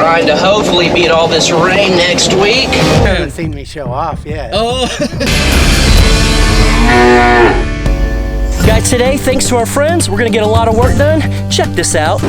Trying to hopefully beat all this rain next week. You haven't seen me show off yet. Oh. Guys, today, thanks to our friends, we're gonna get a lot of work done. Check this out.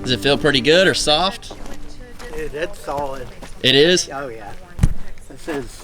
Does it feel pretty good or soft? Dude, it's solid. It is? Oh yeah. This is,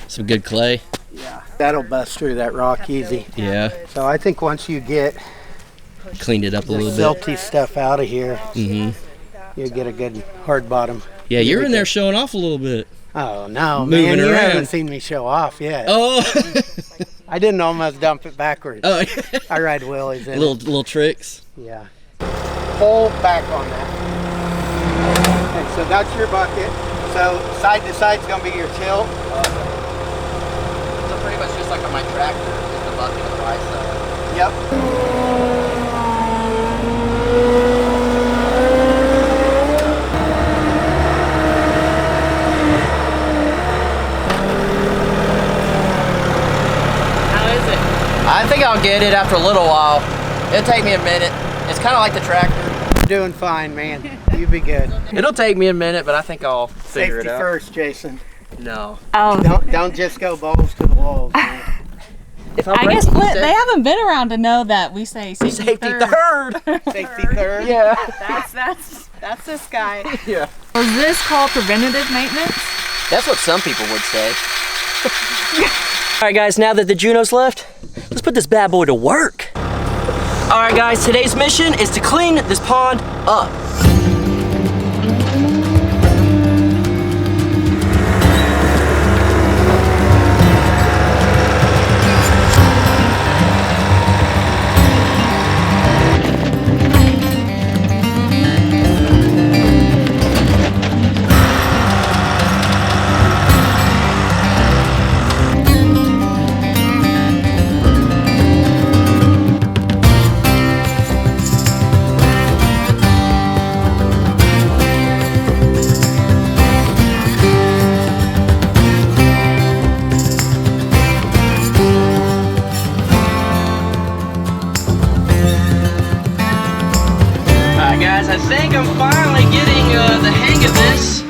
some good clay. yeah. That'll bust through that rock easy. Yeah. So I think once you get Cleaned it up a the little bit. silty stuff out of here, Mm-hmm. you'll get a good hard bottom. Yeah, you're in there showing off a little bit. Oh no, Moving man, you around. haven't seen me show off yet. Oh. I didn't almost dump it backwards. Oh. I ride wheelies in little tricks. it. Yeah. Pull back on that. Okay, so that's your bucket. So side to side's gonna be your tilt. So pretty much just like on my tractor, just the bucket on the right side. Yep. How is it? I think I'll get it after a little while. It'll take me a minute. It's kind of like the tractor. You're doing fine, man. You be good. It'll take me a minute, but I think I'll figure Safety it out. first, Jason. No. Oh, Don't just go balls to the walls. Man. If I guess they haven't been around to know that we say safety third. Safety third. Yeah. That's this guy. Yeah. Is this called preventative maintenance? That's what some people would say. All right, guys, now that the Juno's left, let's put this bad boy to work. All right, guys, today's mission is to clean this pond up. Guys, I think I'm finally getting the hang of this.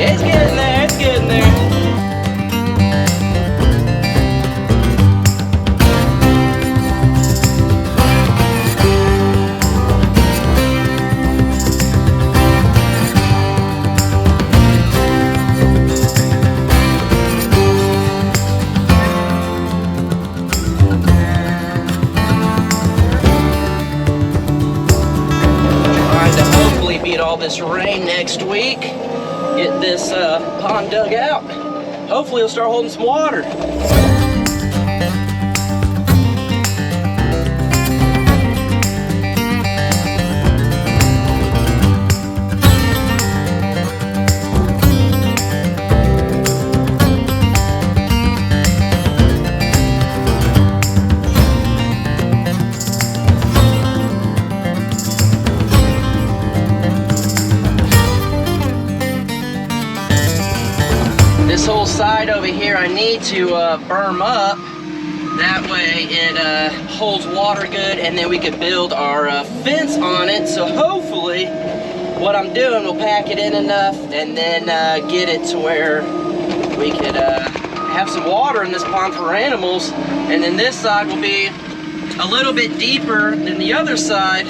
It's getting there, it's getting there. Beat all this rain next week. Get this pond dug out. Hopefully it'll start holding some water. This whole side over here I need to berm up. That way it holds water good, and then we can build our fence on it. So hopefully what I'm doing will pack it in enough and then get it to where we could have some water in this pond for animals. And then this side will be a little bit deeper than the other side.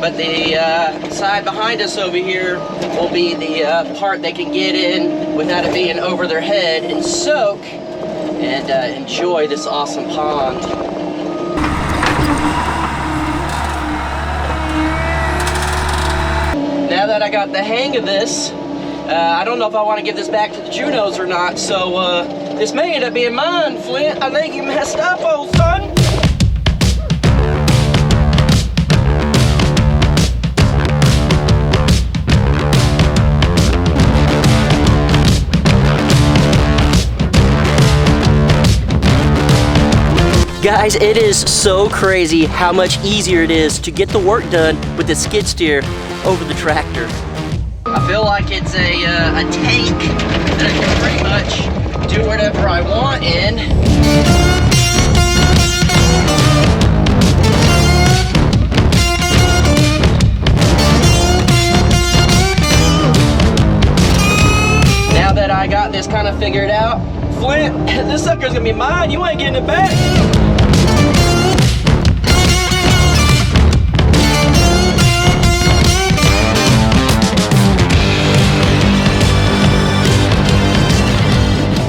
But the side behind us over here will be the part they can get in without it being over their head and soak and enjoy this awesome pond. Now that I got the hang of this, I don't know if I want to give this back to the Junos or not, so This may end up being mine, Flint. I think you messed up, old son. Guys, it is so crazy how much easier it is to get the work done with the skid steer over the tractor. I feel like it's a tank that I can pretty much do whatever I want in. Now that I got this kind of figured out, Flint, this sucker's gonna be mine. You ain't getting it back.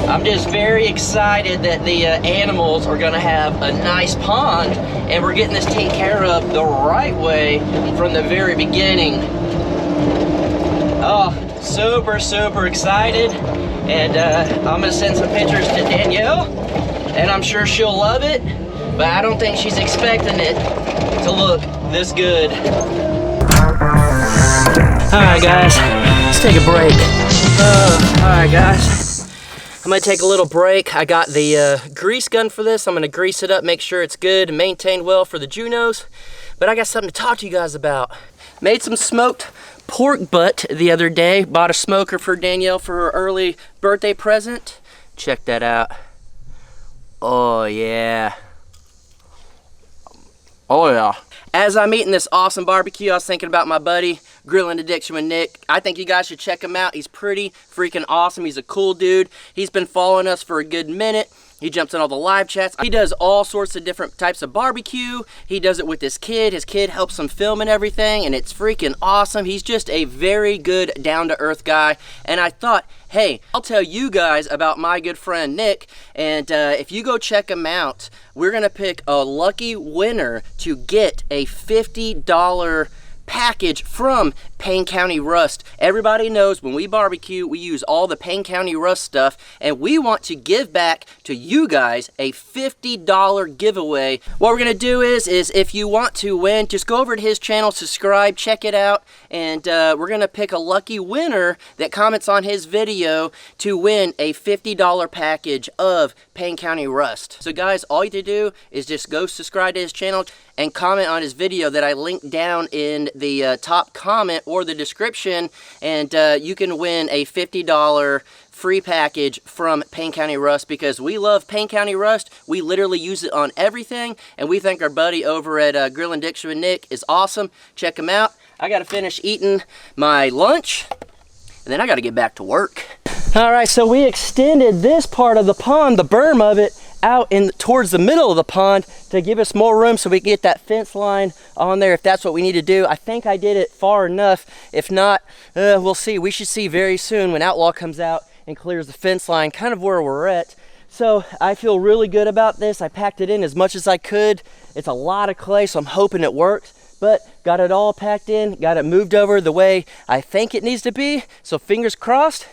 I'm just very excited that the animals are gonna have a nice pond, and we're getting this taken care of the right way from the very beginning. Oh, super, super excited. And I'm gonna send some pictures to Danielle, and I'm sure she'll love it, but I don't think she's expecting it to look this good. All right, guys, let's take a break. All right, guys. I'm gonna take a little break. I got the grease gun for this. I'm gonna grease it up, make sure it's good and maintained well for the Junos. But I got something to talk to you guys about. Made some smoked pork butt the other day. Bought a smoker for Danielle for her early birthday present. Check that out. Oh yeah. Oh yeah. As I'm eating this awesome barbecue, I was thinking about my buddy, Grilling Addiction with Nick. I think you guys should check him out. He's pretty freaking awesome. He's a cool dude. He's been following us for a good minute. He jumps in all the live chats. He does all sorts of different types of barbecue. He does it with his kid. His kid helps him film and everything, and it's freaking awesome. He's just a very good, down-to-earth guy. And I thought, hey, I'll tell you guys about my good friend Nick, and if you go check him out, we're gonna pick a lucky winner to get a $50 package from Payne County Rust. Everybody knows when we barbecue, we use all the Payne County Rust stuff, and we want to give back to you guys a $50 giveaway. What we're gonna do is if you want to win, just go over to his channel, subscribe, check it out, and we're gonna pick a lucky winner that comments on his video to win a $50 package of Payne County Rust. So guys, all you have to do is just go subscribe to his channel and comment on his video that I linked down in the top comment or the description, and you can win a $50 free package from Payne County Rust, because we love Payne County Rust. We literally use it on everything, and we think our buddy over at Grilling Addiction with Nick is awesome. Check him out. I gotta finish eating my lunch, and then I gotta get back to work. All right, so we extended this part of the pond, the berm of it, out in towards the middle of the pond to give us more room so we can get that fence line on there if that's what we need to do. I think I did it far enough. If not, we'll see. We should see very soon when Outlaw comes out and clears the fence line, kind of where we're at. So I feel really good about this. I packed it in as much as I could. It's a lot of clay, so I'm hoping it works. But got it all packed in, got it moved over the way I think it needs to be. So fingers crossed,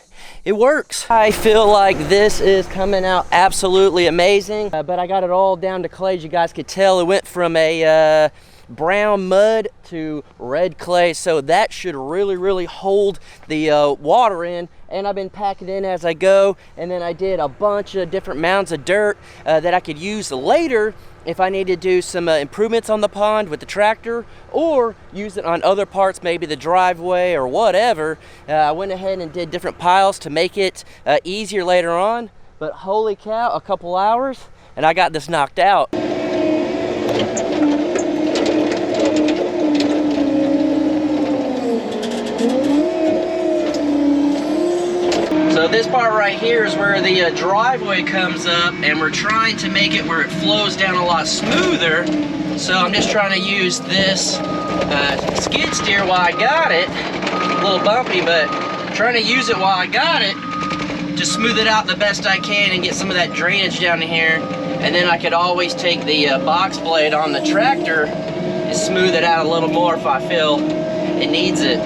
it works. I feel like this is coming out absolutely amazing, but I got it all down to clay. As you guys could tell, it went from a brown mud to red clay, so that should really hold the water in. And I've been packing in as I go, and then I did a bunch of different mounds of dirt that I could use later if I need to do some improvements on the pond with the tractor, or use it on other parts, maybe the driveway or whatever. I went ahead and did different piles to make it easier later on, but holy cow, a couple hours and I got this knocked out. So this part right here is where the driveway comes up, and we're trying to make it where it flows down a lot smoother. So I'm just trying to use this skid steer while I got it. A little bumpy, but trying to use it while I got it to smooth it out the best I can and get some of that drainage down in here. And then I could always take the box blade on the tractor and smooth it out a little more if I feel it needs it.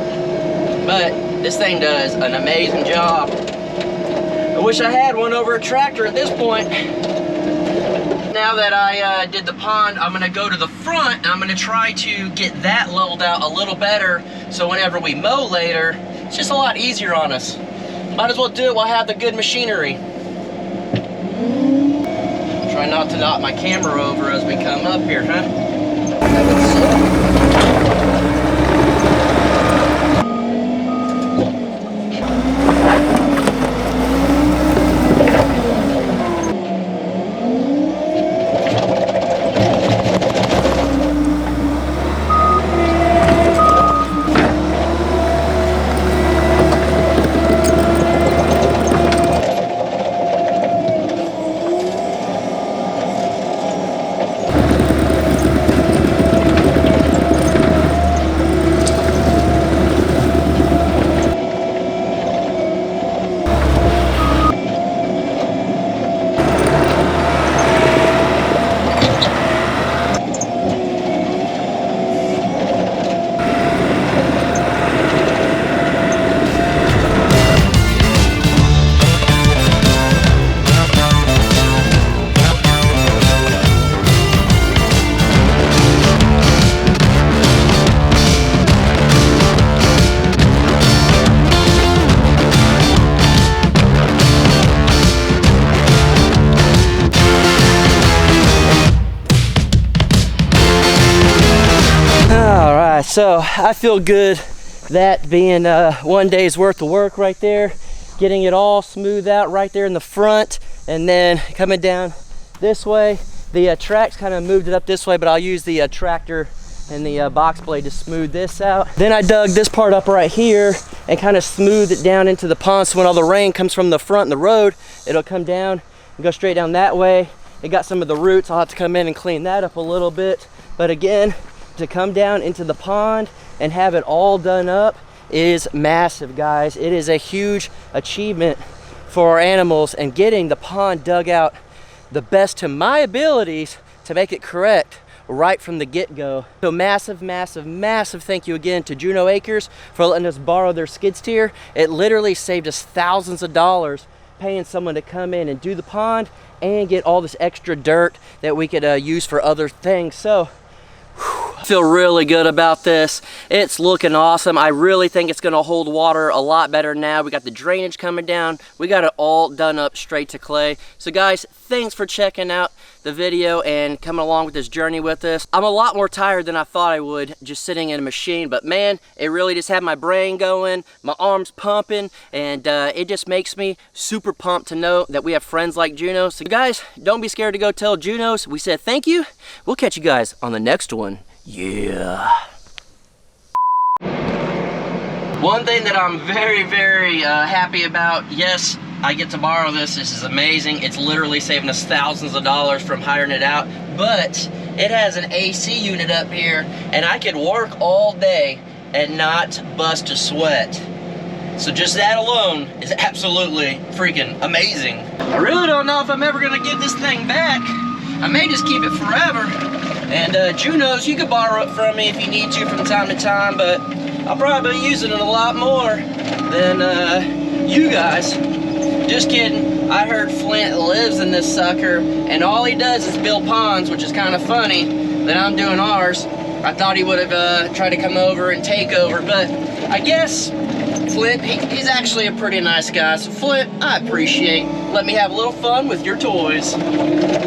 But this thing does an amazing job. I wish I had one over a tractor at this point. Now that I did the pond, I'm gonna go to the front and I'm gonna try to get that leveled out a little better so whenever we mow later, it's just a lot easier on us. Might as well do it while I have the good machinery. Try not to knock my camera over as we come up here, huh? So I feel good, that being 1 day's worth of work right there, getting it all smoothed out right there in the front, and then coming down this way. The tracks kind of moved it up this way, but I'll use the tractor and the box blade to smooth this out. Then I dug this part up right here and kind of smoothed it down into the pond, so when all the rain comes from the front and the road, it'll come down and go straight down that way. It got some of the roots. I'll have to come in and clean that up a little bit, but again, to come down into the pond and have it all done up is massive, guys. It is a huge achievement for our animals, and getting the pond dug out the best to my abilities to make it correct right from the get-go. So massive, massive, massive thank you again to Juno Acres for letting us borrow their skid steer. It literally saved us thousands of dollars paying someone to come in and do the pond and get all this extra dirt that we could use for other things. So I feel really good about this. It's looking awesome. I really think it's gonna hold water a lot better now. We got the drainage coming down. We got it all done up straight to clay. So guys, thanks for checking out the video and coming along with this journey with us. I'm a lot more tired than I thought I would just sitting in a machine, but man, it really just had my brain going, my arms pumping, and it just makes me super pumped to know that we have friends like Juno. So guys, don't be scared to go tell Junos we said thank you. We'll catch you guys on the next one. Yeah. One thing that I'm very, very happy about, yes, I get to borrow this. This is amazing. It's literally saving us thousands of dollars from hiring it out, but it has an AC unit up here, and I could work all day and not bust a sweat. So just that alone is absolutely freaking amazing. I really don't know if I'm ever gonna get this thing back. I may just keep it forever. And Junos, you can borrow it from me if you need to from time to time, but I'll probably be using it a lot more than you guys. Just kidding. I heard Flint lives in this sucker, and all he does is build ponds, which is kind of funny that I'm doing ours. I thought he would have tried to come over and take over, but I guess Flint, he's actually a pretty nice guy. So Flint, I appreciate letting me have a little fun with your toys.